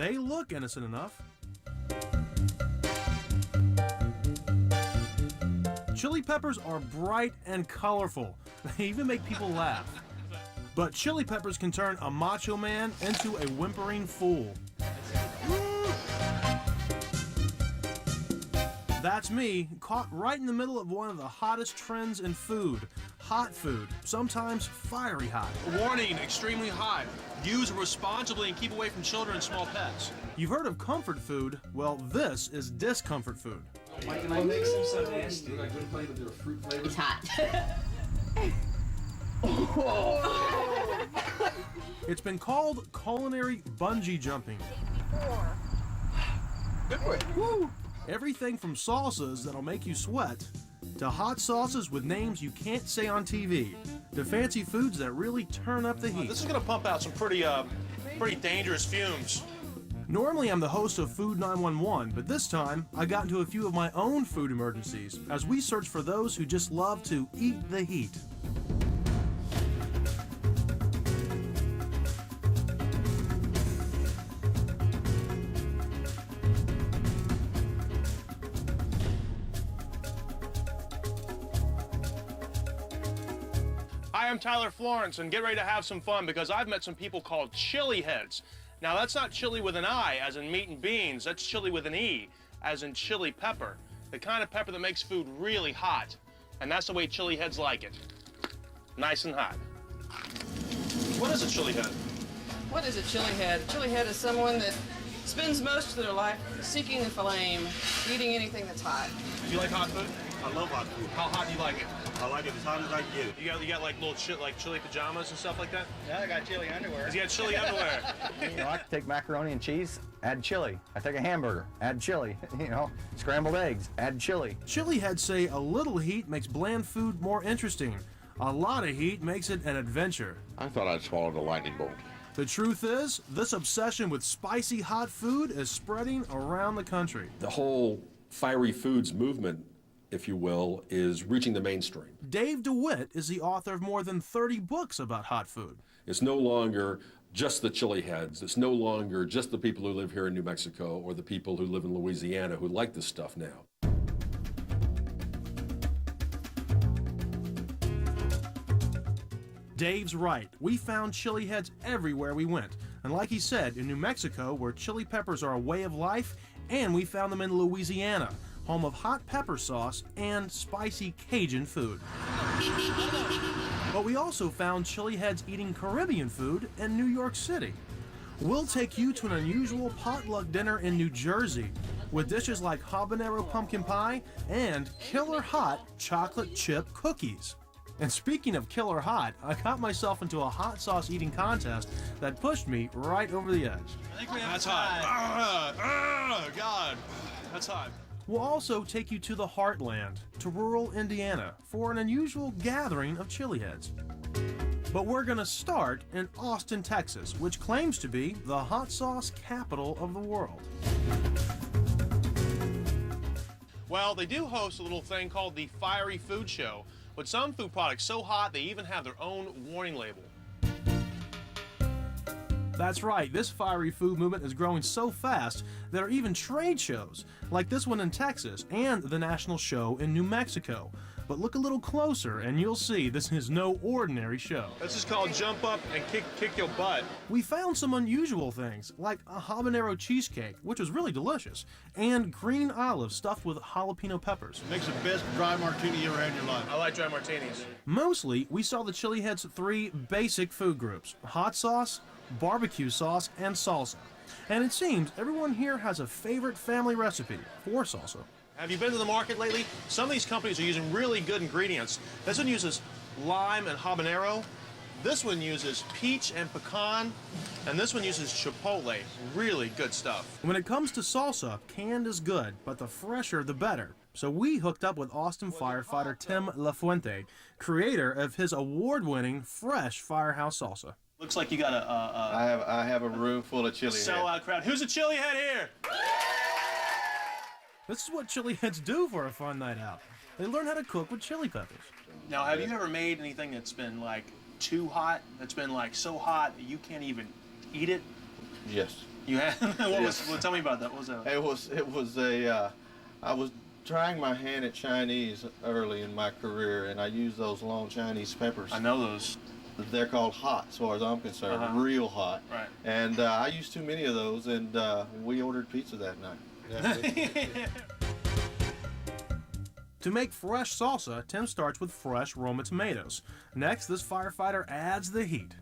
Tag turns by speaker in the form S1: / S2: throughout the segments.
S1: they look innocent enough. Chili peppers are bright and colorful. They even make people laugh. But chili peppers can turn a macho man into a whimpering fool. That's me, caught right in the middle of one of the hottest trends in food. Hot food, sometimes fiery hot.
S2: Warning, extremely hot. Use responsibly and keep away from children and small pets.
S1: You've heard of comfort food? Well, this is discomfort food.
S3: What makes them so nasty?
S4: It's hot.
S1: It's been called culinary bungee jumping.
S2: Good boy.
S1: Woo! Everything from salsas that'll make you sweat, to hot sauces with names you can't say on TV, to fancy foods that really turn up the heat.
S2: This is going to pump out some pretty dangerous fumes.
S1: Normally I'm the host of Food 911, but this time I got into a few of my own food emergencies as we search for those who just love to eat the heat.
S2: Hi, I'm Tyler Florence, and get ready to have some fun because I've met some people called chili heads. Now, that's not chili with an I, as in meat and beans. That's chili with an E, as in chili pepper. The kind of pepper that makes food really hot. And that's the way chili heads like it. Nice and hot. What is a chili head?
S5: What is a chili head? A chili head is someone that spends most of their life seeking the flame, eating anything that's hot.
S2: Do you like hot food?
S3: I love hot food.
S2: How hot do you like it?
S3: I like it as hot as I can get it.
S2: You got like little shit like chili pajamas and stuff like that?
S6: Yeah, I got chili underwear.
S2: You got chili underwear.
S6: I can take macaroni and cheese, add chili. I take a hamburger, add chili. Scrambled eggs, add chili.
S1: Chili heads say a little heat makes bland food more interesting. A lot of heat makes it an adventure.
S7: I thought I'd swallowed a lightning bolt.
S1: The truth is, this obsession with spicy hot food is spreading around the country.
S8: The whole fiery foods movement, if you will, is reaching the mainstream.
S1: Dave DeWitt is the author of more than 30 books about hot food.
S8: It's no longer just the chili heads. It's no longer just the people who live here in New Mexico or the people who live in Louisiana who like this stuff now.
S1: Dave's right. We found chili heads everywhere we went. And like he said, in New Mexico, where chili peppers are a way of life, and we found them in Louisiana, home of hot pepper sauce and spicy Cajun food. But we also found chili heads eating Caribbean food in New York City. We'll take you to an unusual potluck dinner in New Jersey with dishes like habanero pumpkin pie and killer hot chocolate chip cookies. And speaking of killer hot, I got myself into a hot sauce eating contest that pushed me right over the edge.
S2: That's hot. God. That's hot.
S1: We'll also take you to the heartland, to rural Indiana, for an unusual gathering of chili heads. But we're going to start in Austin, Texas, which claims to be the hot sauce capital of the world.
S2: Well, they do host a little thing called the Fiery Food Show, with some food products so hot they even have their own warning label.
S1: That's right, this fiery food movement is growing so fast there are even trade shows, like this one in Texas and the national show in New Mexico. But look a little closer and you'll see this is no ordinary show.
S2: This is called Jump Up and Kick Your Butt.
S1: We found some unusual things, like a habanero cheesecake, which was really delicious, and green olives stuffed with jalapeno peppers.
S3: Makes the best dry martini you ever had in your life.
S2: I like dry martinis.
S1: Mostly, we saw the chili heads' three basic food groups: hot sauce, barbecue sauce, and salsa. And it seems everyone here has a favorite family recipe for salsa.
S2: Have you been to the market lately? Some of these companies are using really good ingredients. This one uses lime and habanero. This one uses peach and pecan. And this one uses chipotle. Really good stuff.
S1: When it comes to salsa, canned is good, but the fresher the better. So we hooked up with Austin firefighter Tim LaFuente, creator of his award-winning fresh Firehouse salsa.
S2: Looks like you got
S3: I have a room full of chili heads.
S2: sellout crowd. Who's a chili head here?
S1: This is what chili heads do for a fun night out. They learn how to cook with chili peppers.
S2: Now, have you ever made anything that's been like too hot? That's been like so hot that you can't even eat it?
S3: Yes.
S2: You had? Well, tell me about that. What was that?
S3: I was trying my hand at Chinese early in my career, and I used those long Chinese peppers.
S2: I know those.
S3: They're called hot, as far as I'm concerned, real hot.
S2: Right.
S3: And I used too many of those, and we ordered pizza that night.
S1: To make fresh salsa, Tim starts with fresh Roma tomatoes. Next, this firefighter adds the heat.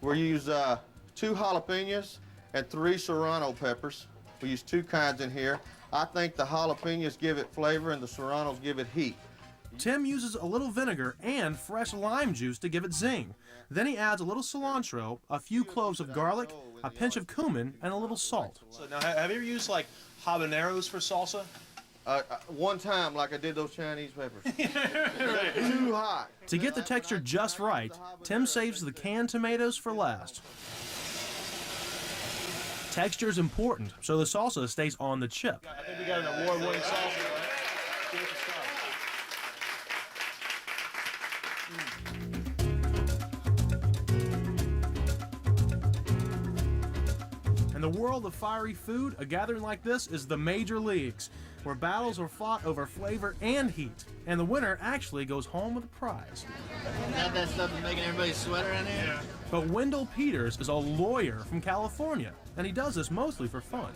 S3: We use 2 jalapenos and 3 serrano peppers. We use 2 kinds in here. I think the jalapenos give it flavor and the serranos give it heat.
S1: Tim uses a little vinegar and fresh lime juice to give it zing. Then he adds a little cilantro, a few cloves of garlic, a pinch of cumin, and a little salt.
S2: So now, have you ever used like habaneros for salsa?
S3: One time, like I did those Chinese peppers. They're too hot.
S1: To get the texture just right, Tim saves the canned tomatoes for last. Texture is important, so the salsa stays on the chip.
S2: I think we got an award-winning salsa, right? Give it a shot.
S1: In the world of fiery food, a gathering like this is the major leagues, where battles are fought over flavor and heat, and the winner actually goes home with a prize.
S4: Not that stuff is making everybody sweat around here? Yeah.
S1: But Wendell Peters is a lawyer from California, and he does this mostly for fun.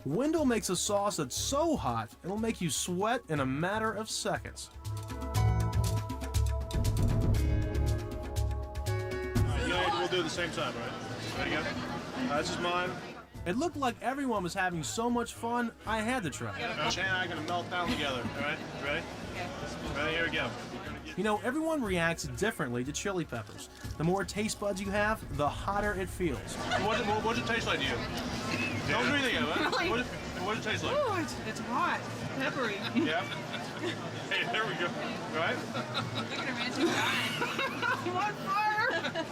S1: Wendell makes a sauce that's so hot, it'll make you sweat in a matter of seconds.
S2: We'll do it at the same time, right? Ready to go? This is mine.
S1: It looked like everyone was having so much fun, I had to try.
S2: Shan and I are going to melt down together, all right? Ready? Ready, here we go.
S1: You know, everyone reacts differently to chili peppers. The more taste buds you have, the hotter it feels.
S2: What's it taste like to you? Don't do anything of it.
S5: Really?
S2: What's it taste like?
S5: Oh, it's hot, peppery.
S2: Yeah. Hey, there we go. Right?
S5: Look at her, man, she's dying. I'm on fire.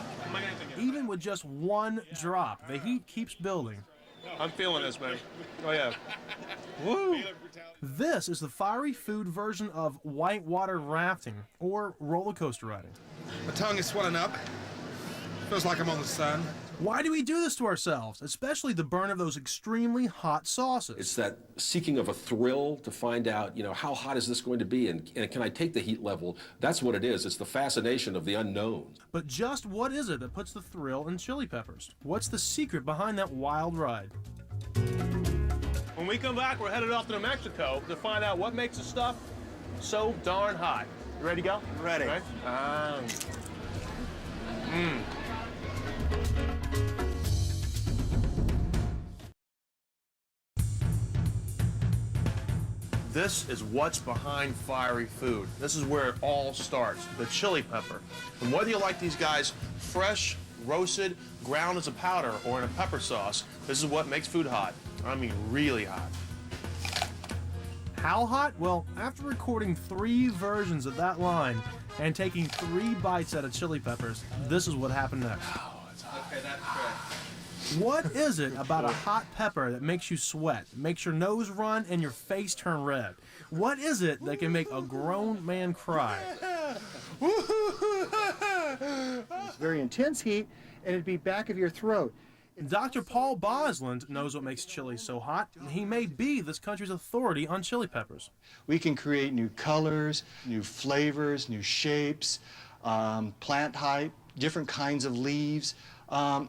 S1: Even with just one drop, the heat keeps building.
S2: I'm feeling this, man. Oh, yeah. Woo!
S1: This is the fiery food version of whitewater rafting, or roller coaster riding.
S9: My tongue is swelling up. Feels like I'm on the sun.
S1: Why do we do this to ourselves, especially the burn of those extremely hot sauces?
S8: It's that seeking of a thrill to find out, how hot is this going to be, and can I take the heat level? That's what it is. It's the fascination of the unknown.
S1: But just what is it that puts the thrill in chili peppers? What's the secret behind that wild ride?
S2: When we come back, we're headed off to New Mexico to find out what makes the stuff so darn hot. You ready to go?
S3: Ready.
S2: Right? This is what's behind fiery food. This is where it all starts, the chili pepper. And whether you like these guys fresh, roasted, ground as a powder, or in a pepper sauce, this is what makes food hot. I mean, really hot.
S1: How hot? Well, after recording 3 versions of that line and taking 3 bites out of chili peppers, this is what happened next.
S2: Oh, it's hot.
S4: Okay, that's correct.
S1: What is it about a hot pepper that makes you sweat, makes your nose run, and your face turn red? What is it that can make a grown man cry?
S10: It's very intense heat, and it'd be back of your throat.
S1: Dr. Paul Bosland knows what makes chili so hot. He may be this country's authority on chili peppers.
S10: We can create new colors, new flavors, new shapes, plant height, different kinds of leaves.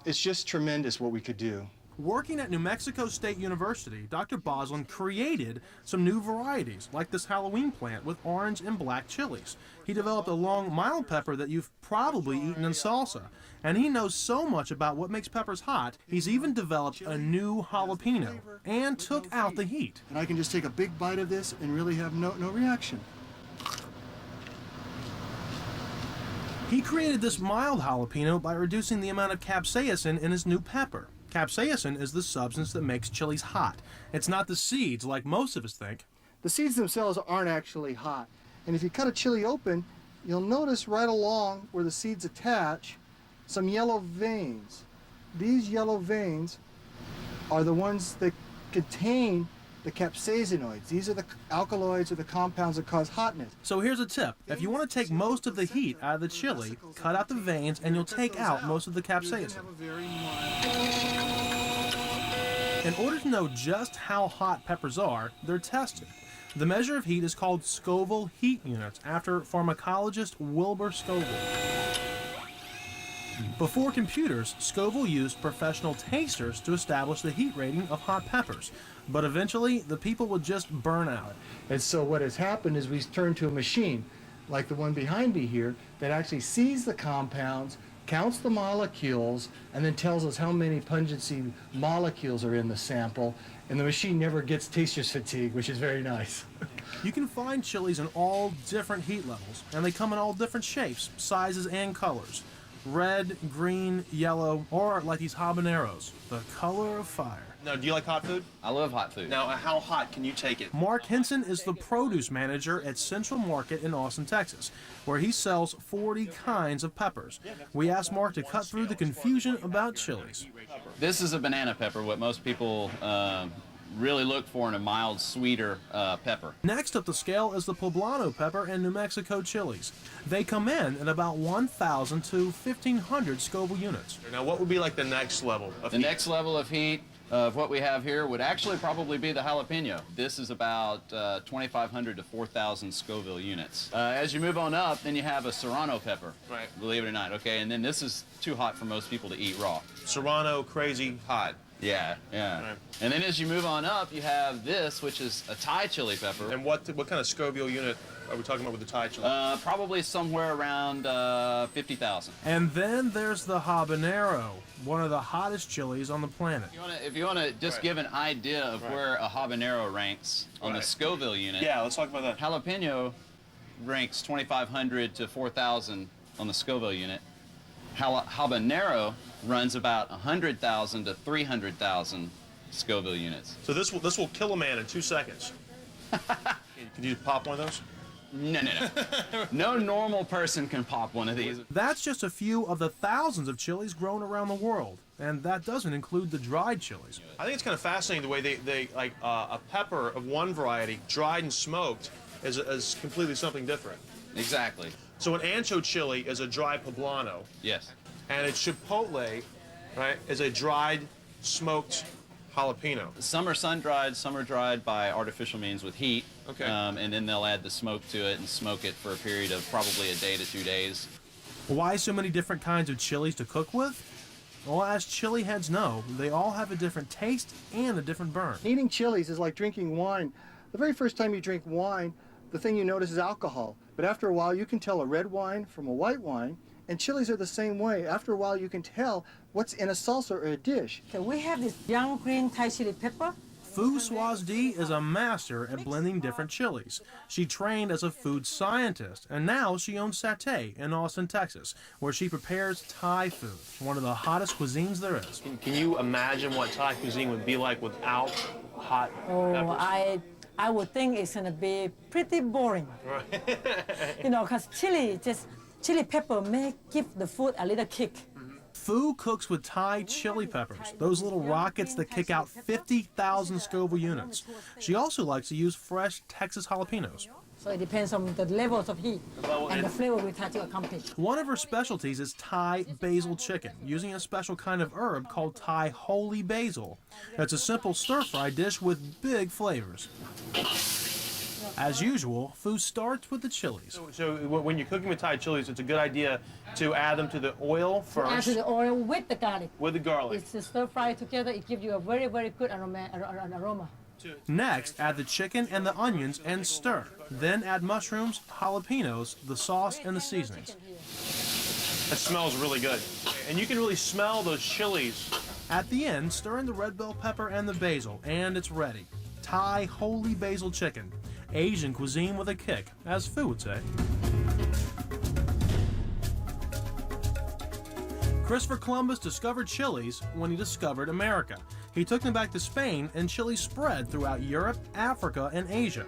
S10: It's just tremendous what we could do.
S1: Working at New Mexico State University, Dr. Bosland created some new varieties, like this Halloween plant with orange and black chilies. He developed a long, mild pepper that you've probably eaten in salsa. And he knows so much about what makes peppers hot, he's even developed a new jalapeno and took out the heat.
S10: And I can just take a big bite of this and really have no reaction.
S1: He created this mild jalapeno by reducing the amount of capsaicin in his new pepper. Capsaicin is the substance that makes chilies hot. It's not the seeds like most of us think.
S10: The seeds themselves aren't actually hot. And if you cut a chili open, you'll notice right along where the seeds attach some yellow veins. These yellow veins are the ones that contain the capsaicinoids. These are the alkaloids or the compounds that cause hotness.
S1: So here's a tip. If you want to take most of the heat out of the chili, cut out the veins and you'll take out most of the capsaicin. In order to know just how hot peppers are, they're tested. The measure of heat is called Scoville heat units, after pharmacologist Wilbur Scoville. Before computers, Scoville used professional tasters to establish the heat rating of hot peppers, but eventually the people would just burn out.
S10: And so what has happened is we've turned to a machine, like the one behind me here, that actually sees the compounds, counts the molecules, and then tells us how many pungency molecules are in the sample. And the machine never gets taster's fatigue, which is very nice.
S1: You can find chilies in all different heat levels, and they come in all different shapes, sizes, and colors. Red, green, yellow, or like these habaneros, the color of fire.
S2: Now, do you like hot food?
S4: I love hot food.
S2: Now, how hot can you take it?
S1: Mark Henson is the produce manager at Central Market in Austin, Texas, where he sells 40 kinds of peppers. We asked Mark to cut through the confusion about chilies.
S4: This is a banana pepper, what most people really look for in a mild, sweeter pepper.
S1: Next up the scale is the poblano pepper and New Mexico chilies. They come in at about 1,000 to 1,500 Scoville units.
S2: Now, what would be like the next level of heat?
S4: The next level of heat of what we have here would actually probably be the jalapeno. This is about 2,500 to 4,000 Scoville units. As you move on up, then you have a serrano pepper.
S2: Right.
S4: Believe it or not, okay? And then this is too hot for most people to eat raw.
S2: Serrano, crazy, hot.
S4: Yeah, yeah.
S2: Right.
S4: And then as you move on up, you have this, which is a Thai chili pepper.
S2: And what kind of Scoville unit are we talking about with the Thai chili?
S4: Probably somewhere around 50,000.
S1: And then there's the habanero, one of the hottest chilies on the planet.
S4: If you want to just give an idea of where a habanero ranks on the Scoville unit.
S2: Yeah, let's talk about that.
S4: Jalapeno ranks 2,500 to 4,000 on the Scoville unit. Habanero runs about 100,000 to 300,000 Scoville units.
S2: So this will kill a man in 2 seconds. Can you pop one of those?
S4: No. No normal person can pop one of these.
S1: That's just a few of the thousands of chilies grown around the world, and that doesn't include the dried chilies.
S2: I think it's kind of fascinating the way they like a pepper of one variety, dried and smoked, is completely something different.
S4: Exactly.
S2: So an ancho chili is a dry poblano.
S4: Yes.
S2: And a chipotle, right, is a dried, smoked jalapeno.
S4: Some are sun-dried, some are dried by artificial means with heat.
S2: Okay.
S4: And then they'll add the smoke to it and smoke it for a period of probably a day to 2 days.
S1: Why so many different kinds of chilies to cook with? Well, as chili heads know, they all have a different taste and a different burn.
S10: Eating chilies is like drinking wine. The very first time you drink wine, the thing you notice is alcohol. But after a while, you can tell a red wine from a white wine, and chilies are the same way. After a while, you can tell what's in a salsa or a dish.
S11: So we have this young green Thai chili pepper.
S1: Fu Swazdi is a master at blending different chilies. She trained as a food scientist, and now she owns Satay in Austin, Texas, where she prepares Thai food, one of the hottest cuisines there is.
S2: Can you imagine what Thai cuisine would be like without hot peppers?
S11: I would think it's gonna be pretty boring.
S2: Right.
S11: You know, because chili pepper may give the food a little kick.
S1: Fu cooks with Thai chili peppers, those little rockets that kick out 50,000 Scoville units. She also likes to use fresh Texas jalapenos.
S11: So it depends on the levels of heat and the flavor we try to accomplish.
S1: One of her specialties is Thai basil chicken, using a special kind of herb called Thai holy basil. It's a simple stir-fry dish with big flavors. As usual, Fu starts with the chilies.
S2: So when you're cooking with Thai chilies, it's a good idea to add them to the oil first.
S11: Add to the oil with the garlic.
S2: With the garlic.
S11: It's stir-fry together. It gives you a very, very good aroma.
S1: Next, add the chicken and the onions and stir. Then add mushrooms, jalapenos, the sauce, and the seasonings.
S2: That smells really good. And you can really smell those chilies.
S1: At the end, stir in the red bell pepper and the basil, and it's ready. Thai holy basil chicken. Asian cuisine with a kick, as Fu would say. Christopher Columbus discovered chilies when he discovered America. He took them back to Spain, and chilies spread throughout Europe, Africa, and Asia.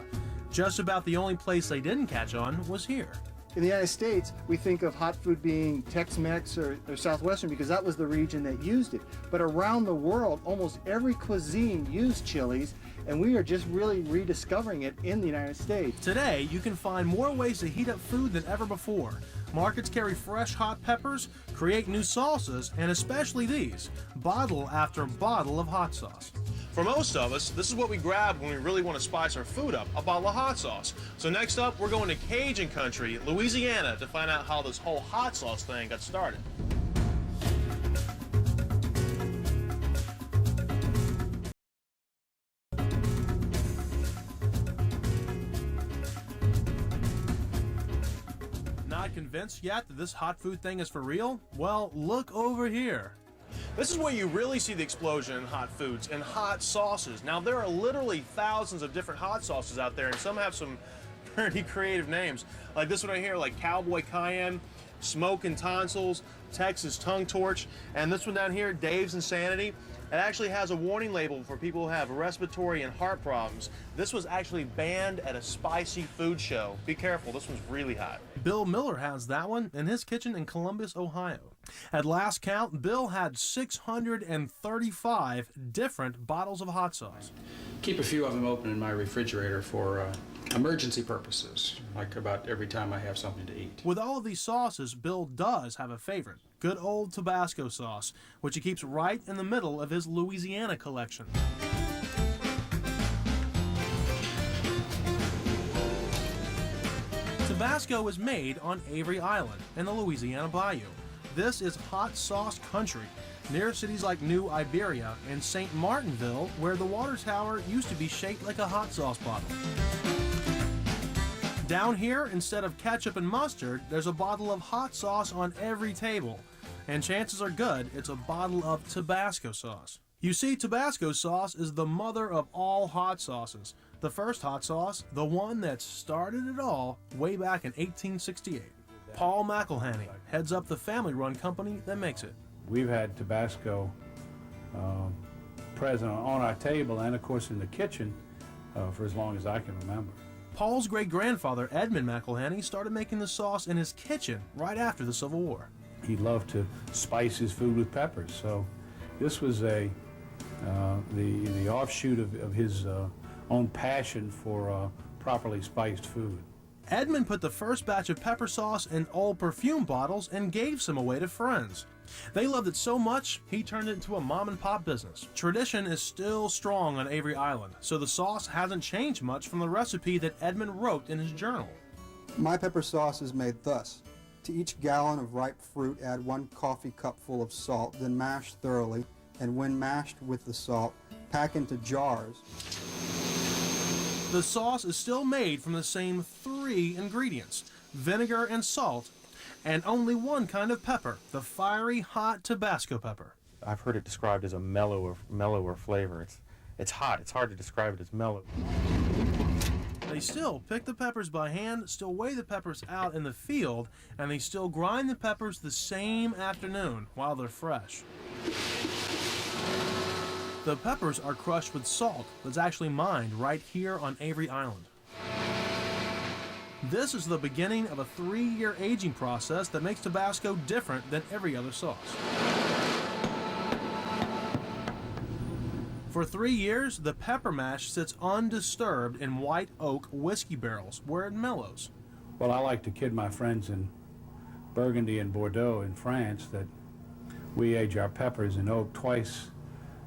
S1: Just about the only place they didn't catch on was here.
S10: In the United States, we think of hot food being Tex-Mex or Southwestern because that was the region that used it. But around the world, almost every cuisine used chilies, and we are just really rediscovering it in the United States.
S1: Today, you can find more ways to heat up food than ever before. Markets carry fresh hot peppers, create new salsas, and especially these, bottle after bottle of hot sauce.
S2: For most of us, this is what we grab when we really want to spice our food up, a bottle of hot sauce. So next up, we're going to Cajun country, Louisiana, to find out how this whole hot sauce thing got started.
S1: Not convinced yet that this hot food thing is for real? Well, look over here.
S2: This is where you really see the explosion in hot foods and hot sauces. Now, there are literally thousands of different hot sauces out there, and some have some pretty creative names. Like this one right here, like Cowboy Cayenne, Smokin' Tonsils, Texas Tongue Torch, and this one down here, Dave's Insanity. It actually has a warning label for people who have respiratory and heart problems. This was actually banned at a spicy food show. Be careful, this one's really hot.
S1: Bill Miller has that one in his kitchen in Columbus, Ohio. At last count, Bill had 635 different bottles of hot sauce.
S12: Keep a few of them open in my refrigerator for emergency purposes, like about every time I have something to eat.
S1: With all of these sauces, Bill does have a favorite, good old Tabasco sauce, which he keeps right in the middle of his Louisiana collection. Tabasco is made on Avery Island in the Louisiana Bayou. This is hot sauce country, near cities like New Iberia and St. Martinville, where the water tower used to be shaped like a hot sauce bottle. Down here, instead of ketchup and mustard, there's a bottle of hot sauce on every table. And chances are good it's a bottle of Tabasco sauce. You see, Tabasco sauce is the mother of all hot sauces. The first hot sauce, the one that started it all, way back in 1868. Paul McElhenney heads up the family-run company that makes it.
S13: We've had Tabasco present on our table and, of course, in the kitchen for as long as I can remember.
S1: Paul's great-grandfather, Edmund McElhenney, started making the sauce in his kitchen right after the Civil War.
S13: He loved to spice his food with peppers, so this was the offshoot of his own passion for properly spiced food.
S1: Edmund put the first batch of pepper sauce in old perfume bottles and gave some away to friends. They loved it so much, he turned it into a mom-and-pop business. Tradition is still strong on Avery Island, so the sauce hasn't changed much from the recipe that Edmund wrote in his journal.
S14: My pepper sauce is made thus. To each gallon of ripe fruit, add 1 coffee cupful of salt, then mash thoroughly, and when mashed with the salt, pack into jars.
S1: The sauce is still made from the same 3 ingredients, vinegar and salt, and only one kind of pepper, the fiery hot Tabasco pepper.
S15: I've heard it described as a mellower flavor. It's hot. It's hard to describe it as mellow.
S1: They still pick the peppers by hand, still weigh the peppers out in the field, and they still grind the peppers the same afternoon while they're fresh. The peppers are crushed with salt that's actually mined right here on Avery Island. This is the beginning of a 3-year aging process that makes Tabasco different than every other sauce. For 3 years, the pepper mash sits undisturbed in white oak whiskey barrels where it mellows.
S13: Well, I like to kid my friends in Burgundy and Bordeaux in France that we age our peppers in oak twice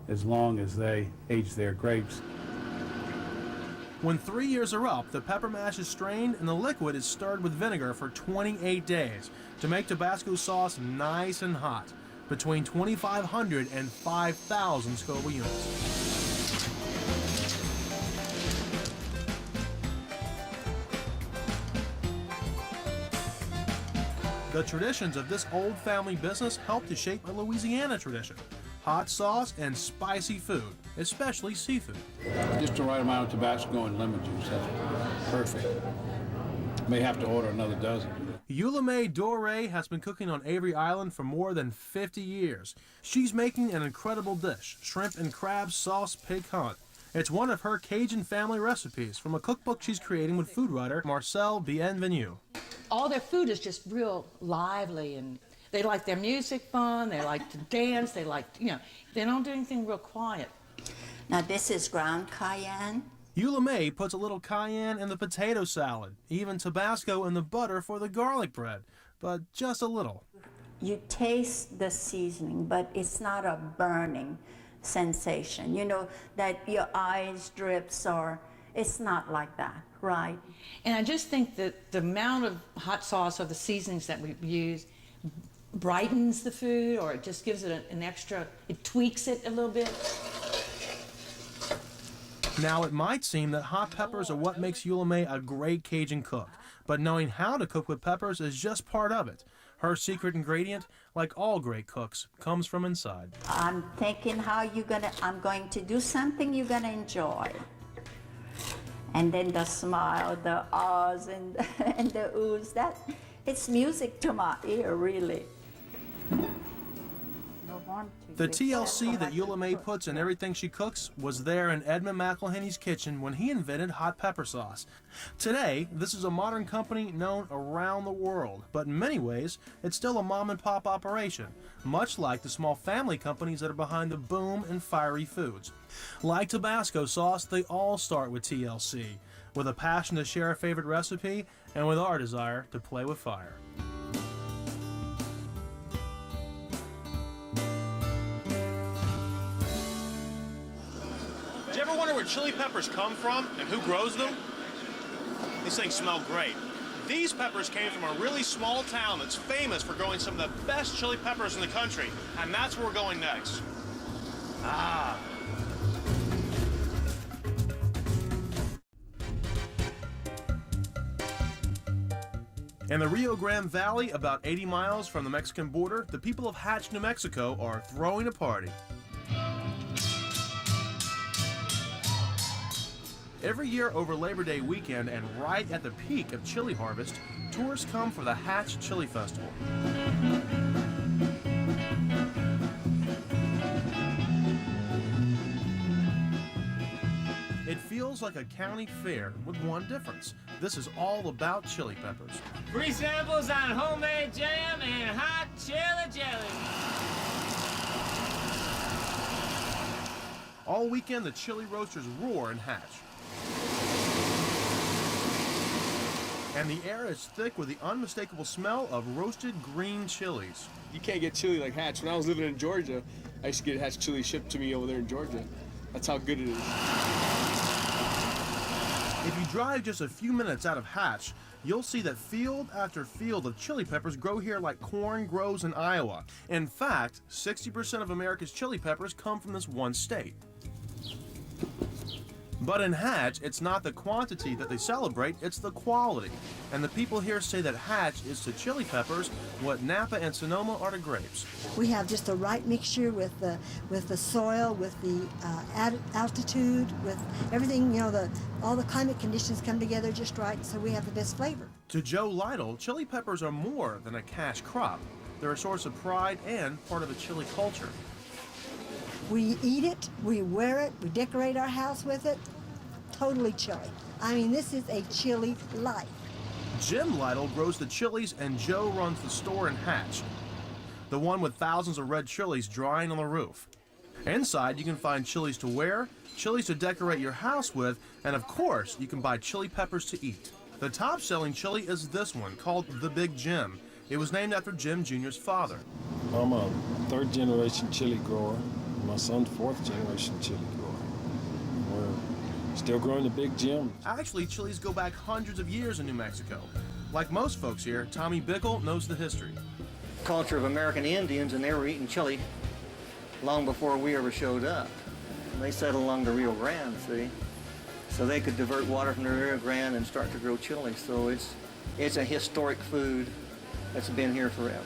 S13: as long as they age their grapes.
S1: When 3 years are up, the pepper mash is strained and the liquid is stirred with vinegar for 28 days to make Tabasco sauce nice and hot, between 2,500 and 5,000 Scoville units. The traditions of this old family business helped to shape a Louisiana tradition. Hot sauce and spicy food, especially seafood.
S13: Just the right amount of Tabasco and lemon juice, that's perfect. May have to order another dozen.
S1: Eula Doré has been cooking on Avery Island for more than 50 years. She's making an incredible dish, shrimp and crab sauce piquant. It's one of her Cajun family recipes from a cookbook she's creating with food writer Marcel Bienvenu.
S16: All their food is just real lively, and they like their music fun, they like to dance, they like, they don't do anything real quiet.
S17: Now this is ground cayenne.
S1: Eula puts a little cayenne in the potato salad, even Tabasco in the butter for the garlic bread, but just a little.
S17: You taste the seasoning, but it's not a burning. sensation. You know, that your eyes drips, or it's not like that, right?
S16: And I just think that the amount of hot sauce or the seasonings that we use brightens the food, or it just gives it an extra, it tweaks it a little bit.
S1: Now, it might seem that hot peppers are what makes Eula May a great Cajun cook, but knowing how to cook with peppers is just part of it. Her secret ingredient, like all great cooks, comes from inside.
S17: I'm thinking I'm going to do something you're gonna enjoy. And then the smile, the ahs, and the oohs, it's music to my ear, really.
S1: The TLC that Eula May puts in everything she cooks was there in Edmund McElhenney's kitchen when he invented hot pepper sauce. Today, this is a modern company known around the world, but in many ways, it's still a mom-and-pop operation, much like the small family companies that are behind the boom in fiery foods. Like Tabasco sauce, they all start with TLC, with a passion to share a favorite recipe and with our desire to play with fire.
S2: Do you ever wonder where chili peppers come from and who grows them? These things smell great. These peppers came from a really small town that's famous for growing some of the best chili peppers in the country, and that's where we're going next. Ah.
S1: In the Rio Grande Valley, about 80 miles from the Mexican border, the people of Hatch, New Mexico are throwing a party. Every year over Labor Day weekend and right at the peak of chili harvest, tourists come for the Hatch Chili Festival. It feels like a county fair with one difference. This is all about chili peppers.
S18: Free samples on homemade jam and hot chili jelly.
S1: All weekend, the chili roasters roar in Hatch. And the air is thick with the unmistakable smell of roasted green chilies.
S19: You can't get chili like Hatch. When I was living in Georgia, I used to get Hatch chili shipped to me over there in Georgia. That's how good it is.
S1: If you drive just a few minutes out of Hatch, you'll see that field after field of chili peppers grow here like corn grows in Iowa. In fact, 60% of America's chili peppers come from this one state. But in Hatch, it's not the quantity that they celebrate, it's the quality. And the people here say that Hatch is to chili peppers what Napa and Sonoma are to grapes.
S20: We have just the right mixture with the soil, with the altitude, with everything, you know, all the climate conditions come together just right, so we have the best flavor.
S1: To Joe Lytle, chili peppers are more than a cash crop. They're a source of pride and part of a chili culture.
S20: We eat it, we wear it, we decorate our house with it. Totally chili. I mean, this is a chili life.
S1: Jim Lytle grows the chilies and Joe runs the store in Hatch, the one with thousands of red chilies drying on the roof. Inside, you can find chilies to wear, chilies to decorate your house with, and of course, you can buy chili peppers to eat. The top-selling chili is this one, called the Big Jim. It was named after Jim Jr.'s father.
S21: I'm a third-generation chili grower. My son's fourth-generation chili grower. We're still growing the Big Jim.
S1: Actually, chilies go back hundreds of years in New Mexico. Like most folks here, Tommy Bickle knows the history.
S22: Culture of American Indians, and they were eating chili long before we ever showed up. And they settled along the Rio Grande, see? So they could divert water from the Rio Grande and start to grow chili. So it's a historic food that's been here forever.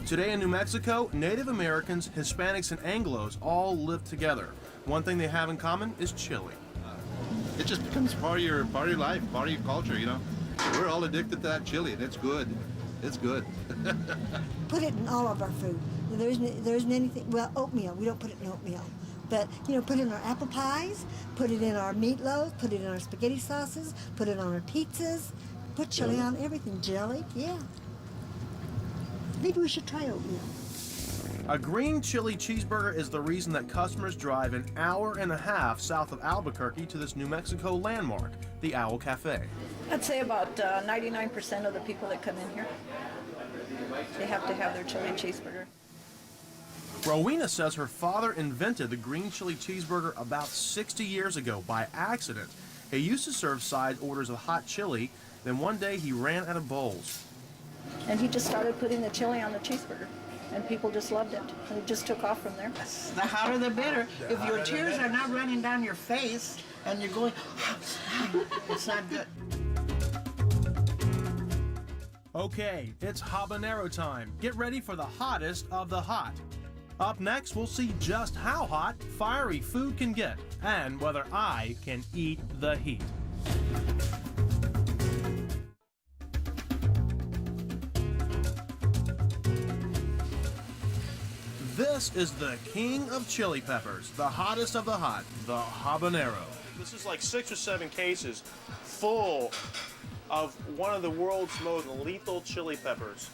S1: Today in New Mexico, Native Americans, Hispanics, and Anglos all live together. One thing they have in common is chili.
S23: It just becomes part of your life, part of your culture, you know. We're all addicted to that chili, and it's good. It's good.
S20: Put it in all of our food. There isn't anything, well, oatmeal, we don't put it in oatmeal. But, you know, put it in our apple pies, put it in our meatloaf, put it in our spaghetti sauces, put it on our pizzas, put chili on everything. Jelly, yeah. Maybe we should try oatmeal.
S1: A green chili cheeseburger is the reason that customers drive an hour and a half south of Albuquerque to this New Mexico landmark, the Owl Cafe.
S24: I'd say about 99% of the people that come in here, they have to have their chili cheeseburger.
S1: Rowena says her father invented the green chili cheeseburger about 60 years ago by accident. He used to serve side orders of hot chili, then one day he ran out of bowls.
S24: And he just started putting the chili on the cheeseburger, and people just loved it. And it just took off from there.
S5: The hotter the better. If your tears are not running down your face and you're going, it's not good.
S1: Okay, it's habanero time. Get ready for the hottest of the hot. Up next, we'll see just how hot fiery food can get and whether I can eat the heat. This is the king of chili peppers, the hottest of the hot, the habanero.
S2: This is like 6 or 7 cases full of one of the world's most lethal chili peppers.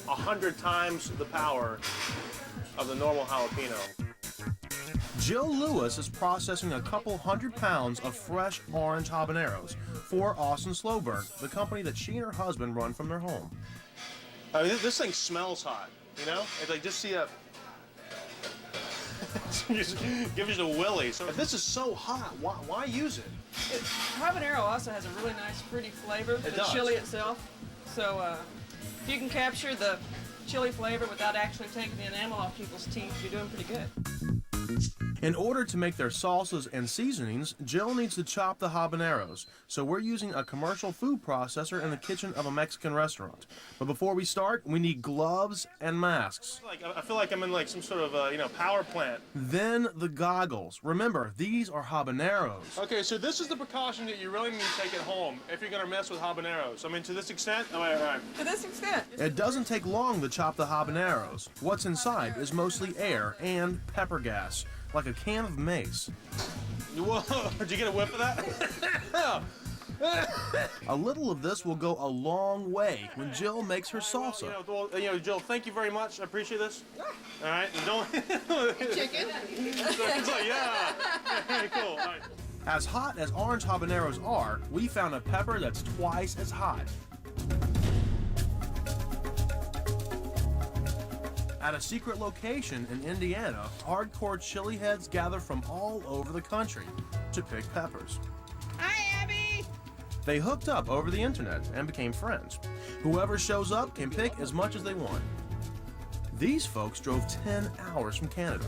S2: 100 times the power of the normal jalapeno.
S1: Jill Lewis is processing a couple 100 pounds of fresh orange habaneros for Austin Slowburn, the company that she and her husband run from their home.
S2: I mean, this thing smells hot, you know? It's like, just see a... just gives you the willy. So if this is so hot, why use it?
S6: Habanero also has a really nice fruity flavor, the chili itself. So if you can capture the chili flavor without actually taking the enamel off people's teeth, you're doing pretty good.
S1: In order to make their salsas and seasonings, Jill needs to chop the habaneros, so we're using a commercial food processor in the kitchen of a Mexican restaurant. But before we start, we need gloves and masks.
S2: I feel like I'm in like some sort of power plant.
S1: Then the goggles. Remember, these are habaneros.
S2: Okay, so this is the precaution that you really need to take at home if you're gonna mess with habaneros. I mean, to this extent? All right.
S6: To this extent.
S1: It doesn't take long to chop the habaneros. What's inside is mostly air and pepper gas, like a can of mace.
S2: Whoa, did you get a whiff of that?
S1: A little of this will go a long way when Jill makes her salsa.
S2: Jill, thank you very much. I appreciate this. All right, and don't...
S6: Chicken?
S2: It's like, yeah. Very cool. All right.
S1: As hot as orange habaneros are, we found a pepper that's twice as hot. At a secret location in Indiana, hardcore chili heads gather from all over the country to pick peppers.
S6: Hi, Abby!
S1: They hooked up over the internet and became friends. Whoever shows up can pick as much as they want. These folks drove 10 hours from Canada.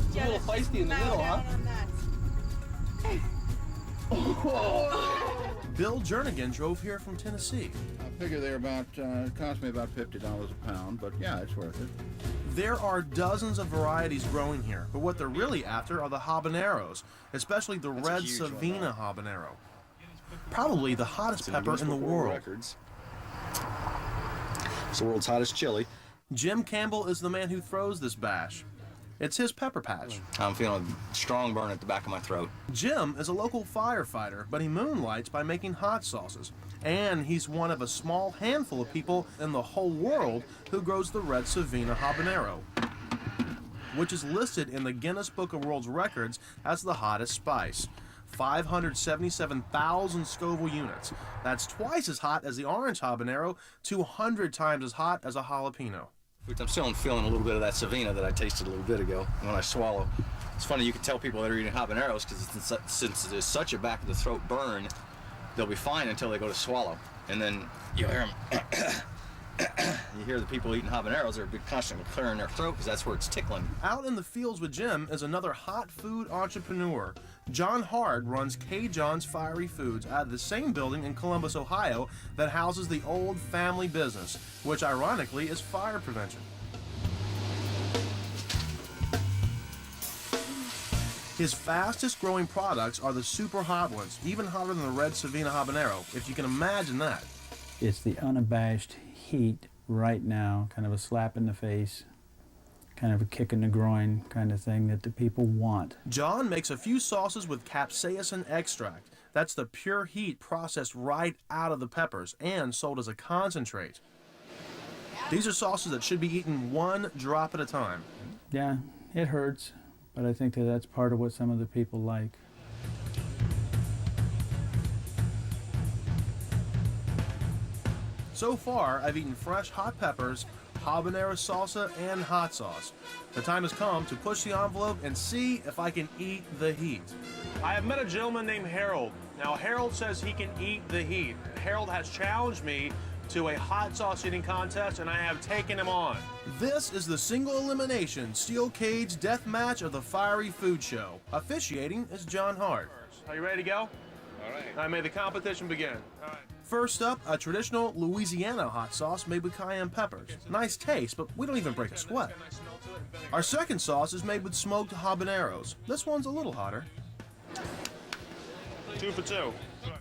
S5: It's a little feisty in the middle, huh?
S1: Bill Jernigan drove here from Tennessee.
S23: I figure they're about, it cost me about $50 a pound, but yeah, it's worth it.
S1: There are dozens of varieties growing here, but what they're really after are the habaneros, especially the red Savina habanero. Probably the hottest pepper in the world.
S7: It's the world's hottest chili.
S1: Jim Campbell is the man who throws this bash. It's his pepper patch.
S7: I'm feeling a strong burn at the back of my throat.
S1: Jim is a local firefighter, but he moonlights by making hot sauces. And he's one of a small handful of people in the whole world who grows the red Savina habanero, which is listed in the Guinness Book of World Records as the hottest spice. 577,000 Scoville units. That's twice as hot as the orange habanero, 200 times as hot as a jalapeno.
S7: I'm still feeling a little bit of that Savina that I tasted a little bit ago when I swallow. It's funny, you can tell people that are eating habaneros because since it is such a back of the throat burn, they'll be fine until they go to swallow. And then you hear them, you hear the people eating habaneros, they're constantly clearing their throat because that's where it's tickling.
S1: Out in the fields with Jim is another hot food entrepreneur. John Hard runs K. John's Fiery Foods out of the same building in Columbus, Ohio that houses the old family business, which ironically is fire prevention. His fastest growing products are the super hot ones, even hotter than the red Savina habanero, if you can imagine that.
S13: It's the unabashed heat right now, kind of a slap in the face, kind of a kick in the groin kind of thing that the people want.
S1: John makes a few sauces with capsaicin extract. That's the pure heat processed right out of the peppers and sold as a concentrate. These are sauces that should be eaten one drop at a time.
S13: Yeah, it hurts, but I think that that's part of what some of the people like.
S1: So far, I've eaten fresh hot peppers, habanero salsa and hot sauce. The time has come to push the envelope and see if I can eat the heat.
S2: I have met a gentleman named Harold. Now, Harold says he can eat the heat. Harold has challenged me to a hot sauce eating contest, and I have taken him on.
S1: This is the single elimination steel cage death match of the Fiery Food Show. Officiating is John Hart.
S2: Are you ready to go? All right. May the competition begin. All right.
S1: First up, a traditional Louisiana hot sauce made with cayenne peppers. Nice taste, but we don't even break a sweat. Our second sauce is made with smoked habaneros. This one's a little hotter.
S2: 2 for 2.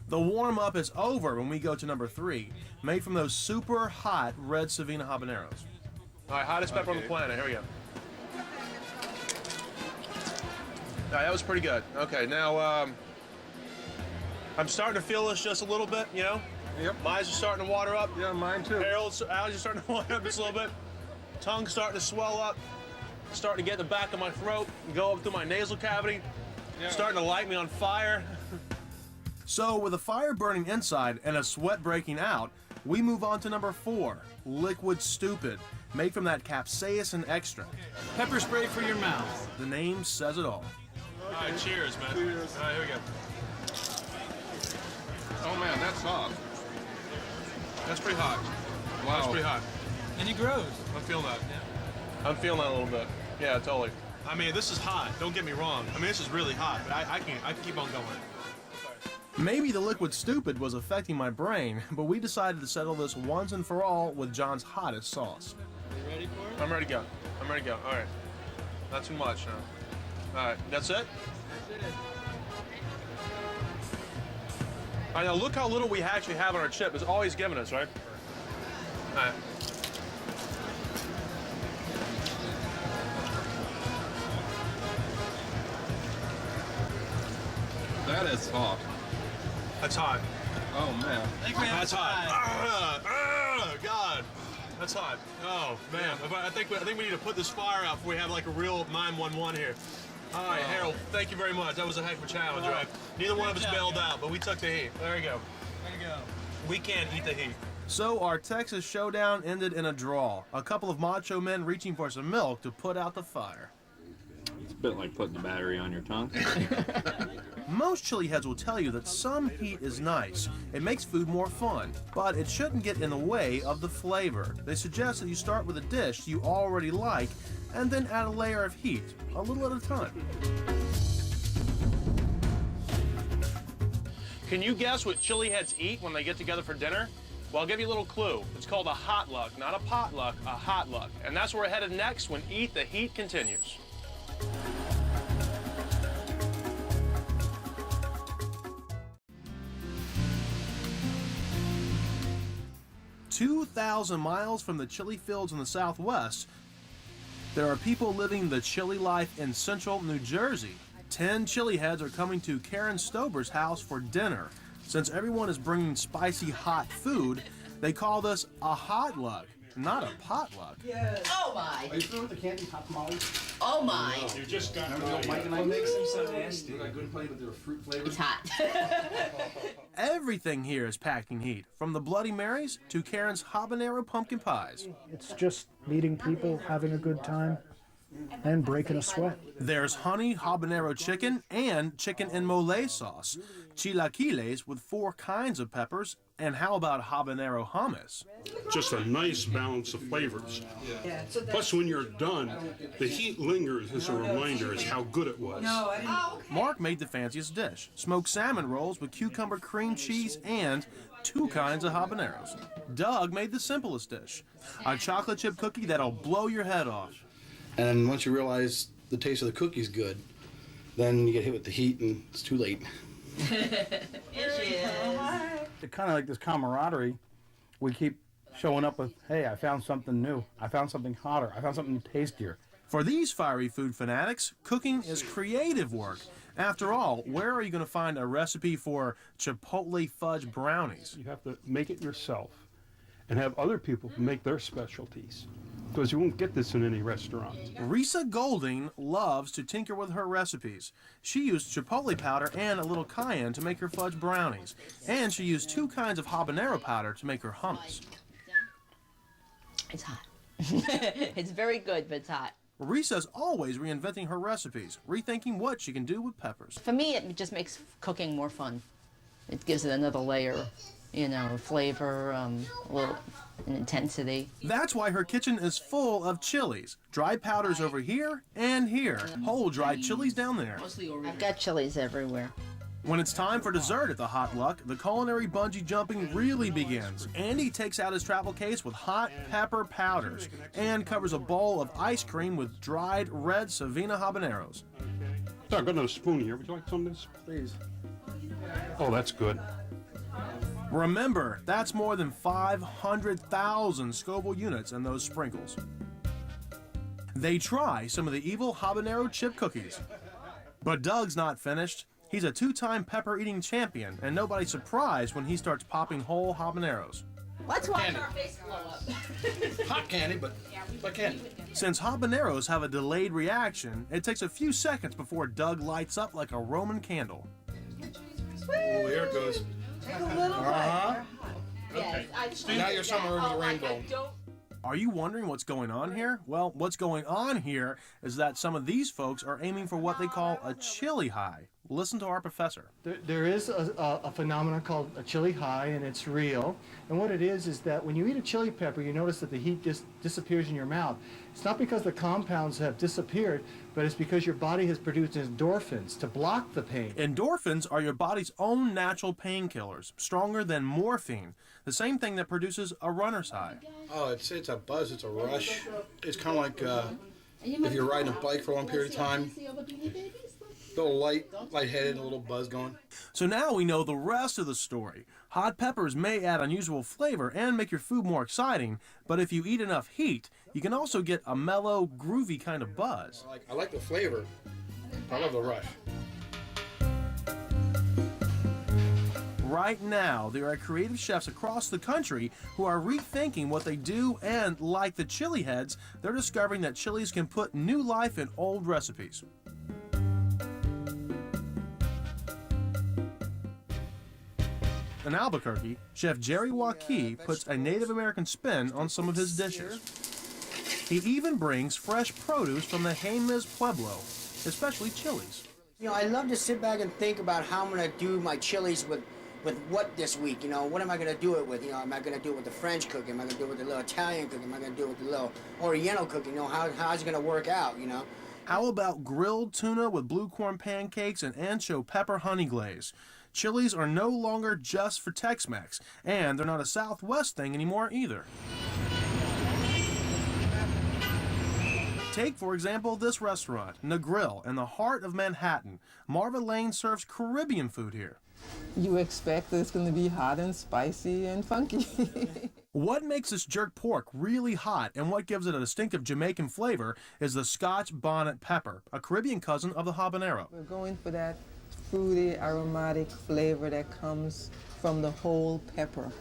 S1: The warm-up is over when we go to number 3, made from those super hot red Savina habaneros.
S2: All right, hottest pepper on the planet. Here we go. All right, that was pretty good. Okay, now I'm starting to feel this just a little bit, you know?
S19: Yep.
S2: My eyes are starting to water up.
S19: Yeah, mine too.
S2: Harold's eyes are starting to water up just a little bit. Tongue's starting to swell up. Starting to get the back of my throat and go up through my nasal cavity. Yeah. Starting to light me on fire.
S1: So, with a fire burning inside and a sweat breaking out, we move on to number 4, Liquid Stupid, made from that capsaicin extra.
S3: Pepper spray for your mouth.
S1: The name says it all.
S2: All right, cheers, man.
S19: Cheers.
S2: All right, here we go.
S23: Oh man, that's hot.
S2: That's pretty hot. Wow. That's pretty hot.
S3: And it grows.
S2: I'm feeling that. Yeah. I'm feeling that a little bit. Yeah, totally. I mean, this is hot. Don't get me wrong. I mean, this is really hot, but I can keep on going.
S1: Maybe the Liquid Stupid was affecting my brain, but we decided to settle this once and for all with John's hottest sauce.
S3: You ready for it?
S2: I'm ready to go. I'm ready to go. All right. Not too much now. All right. That's it?
S3: That's it.
S2: All right, now look how little we actually have on our chip. It's always giving us, right? All right.
S23: That is hot.
S2: That's hot.
S23: Oh man.
S2: That's hot. God. That's hot. Oh man. I think we need to put this fire out before we have like a real 911 here. All right, Harold, thank you very much. That was a heck of a challenge, right? Neither one of us bailed out, but we took the heat. There you go.
S3: There you go.
S2: We can't eat the heat.
S1: So our Texas showdown ended in a draw. A couple of macho men reaching for some milk to put out the fire.
S4: It's a bit like putting the battery on your tongue.
S1: Most chili heads will tell you that some heat is nice. It makes food more fun, but it shouldn't get in the way of the flavor. They suggest that you start with a dish you already like and then add a layer of heat, a little at a time.
S2: Can you guess what chili heads eat when they get together for dinner? Well, I'll give you a little clue. It's called a hot luck, not a potluck, a hot luck. And that's where we're headed next when Eat the Heat continues.
S1: "2,000 miles from the chili fields in the Southwest, there are people living the chili life in central New Jersey. 10 chili heads are coming to Karen Stober's house for dinner. Since everyone is bringing spicy hot food, they call this a hot luck, not a potluck.
S5: Yes.
S8: Oh my.
S14: Are you familiar with the candy hot tamales?
S8: Oh my.
S14: You just got
S3: Mike and I makes them so nasty.
S14: Like good play with their fruit flavors.
S8: It's hot.
S1: Everything here is packed in heat, from the Bloody Marys to Karen's habanero pumpkin pies.
S9: It's just meeting people, having a good time, and breaking a sweat.
S1: There's honey habanero chicken and chicken en mole sauce, chilaquiles with 4 kinds of peppers, and how about habanero hummus?
S25: Just a nice balance of flavors. Plus, when you're done, the heat lingers as a reminder as how good it was.
S1: Mark made the fanciest dish, smoked salmon rolls with cucumber cream cheese and 2 kinds of habaneros. Doug made the simplest dish, a chocolate chip cookie that'll blow your head off.
S26: And once you realize the taste of the cookie's good, then you get hit with the heat and it's too late.
S9: It's kind of like this camaraderie. We keep showing up with, hey, I found something new. I found something hotter. I found something tastier.
S1: For these fiery food fanatics, cooking is creative work. After all, where are you going to find a recipe for Chipotle fudge brownies?
S25: You have to make it yourself and have other people make their specialties, because you won't get this in any restaurant.
S1: Risa Golding loves to tinker with her recipes. She used chipotle powder and a little cayenne to make her fudge brownies. And she used 2 kinds of habanero powder to make her hummus.
S8: It's hot. It's very good, but it's hot.
S1: Risa's always reinventing her recipes, rethinking what she can do with peppers.
S8: For me, it just makes cooking more fun. It gives it another layer, you know, flavor, a little an intensity.
S1: That's why her kitchen is full of chilies. Dry powders over here and here. Whole dried chilies down there.
S8: I've got chilies everywhere.
S1: When it's time for dessert at the Hot Luck, the culinary bungee jumping really begins. Andy takes out his travel case with hot pepper powders and covers a bowl of ice cream with dried red Savina habaneros.
S25: So I've got another spoon here. Would you like some of this?
S1: Please.
S25: Oh, that's good.
S1: Remember, that's more than 500,000 Scoville units in those sprinkles. They try some of the evil habanero chip cookies. But Doug's not finished. He's a two-time pepper-eating champion, and nobody's surprised when he starts popping whole habaneros.
S8: Let's watch our face blow up.
S26: Hot candy, but candy.
S1: Since habaneros have a delayed reaction, it takes a few seconds before Doug lights up like a Roman candle.
S26: Oh, here it goes.
S8: Take a little
S26: Okay. Now you're somewhere over the rainbow.
S1: Are you wondering what's going on here? Well, what's going on here is that some of these folks are aiming for what they call a chili high. Listen to our professor.
S10: There is a phenomenon called a chili high, and it's real. And what it is that when you eat a chili pepper, you notice that the heat just disappears in your mouth. It's not because the compounds have disappeared, but it's because your body has produced endorphins to block the pain.
S1: Endorphins are your body's own natural painkillers, stronger than morphine, the same thing that produces a runner's high.
S26: Oh, it's a buzz, it's a rush. It's kind of like if you're riding a bike for a long period of time. A little lightheaded, a little buzz going.
S1: So now we know the rest of the story. Hot peppers may add unusual flavor and make your food more exciting, but if you eat enough heat, you can also get a mellow, groovy kind of buzz.
S26: I like the flavor. I love the rush.
S1: Right now, there are creative chefs across the country who are rethinking what they do, and like the chili heads, they're discovering that chilies can put new life in old recipes. In Albuquerque, Chef Jerry Waukee puts a Native American spin on some of his dishes. He even brings fresh produce from the Jemez Pueblo, especially chilies.
S11: You know, I love to sit back and think about how I'm going to do my chilies with what this week, you know, what am I going to do it with? You know, am I going to do it with the French cooking? Am I going to do it with the little Italian cooking? Am I going to do it with the little Oriental cooking? You know, how's it going to work out, you know?
S1: How about grilled tuna with blue corn pancakes and ancho pepper honey glaze? Chilies are no longer just for Tex-Mex, and they're not a Southwest thing anymore either. Take, for example, this restaurant, Na Grill, in the heart of Manhattan. Marva Lane serves Caribbean food here.
S12: You expect that it's going to be hot and spicy and funky.
S1: What makes this jerk pork really hot and what gives it a distinctive Jamaican flavor is the Scotch bonnet pepper, a Caribbean cousin of the habanero.
S12: We're going for that fruity, aromatic flavor that comes from the whole pepper.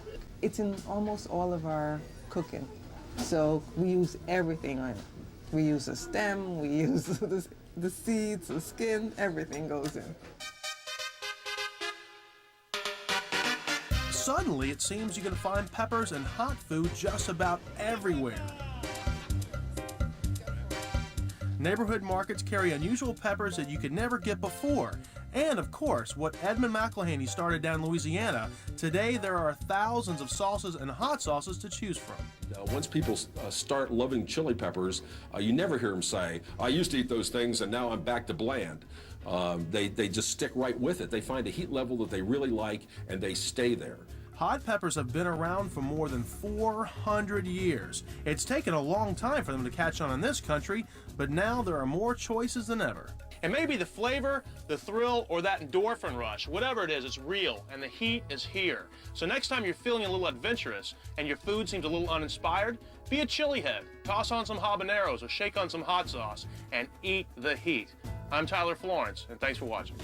S12: It's in almost all of our cooking, so we use everything on it. We use the stem, we use the seeds, the skin, everything goes in.
S1: Suddenly, it seems you can find peppers and hot food just about everywhere. Neighborhood markets carry unusual peppers that you could never get before. And of course, what Edmund McElhaney started down in Louisiana, today there are thousands of sauces and hot sauces to choose from.
S15: Once people start loving chili peppers, you never hear them say, I used to eat those things and now I'm back to bland. They just stick right with it. They find a heat level that they really like and they stay there.
S1: Hot peppers have been around for more than 400 years. It's taken a long time for them to catch on in this country, but now there are more choices than ever.
S2: And maybe the flavor, the thrill, or that endorphin rush, whatever it is, it's real, and the heat is here. So next time you're feeling a little adventurous and your food seems a little uninspired, be a chili head, toss on some habaneros or shake on some hot sauce, and eat the heat. I'm Tyler Florence, and thanks for watching.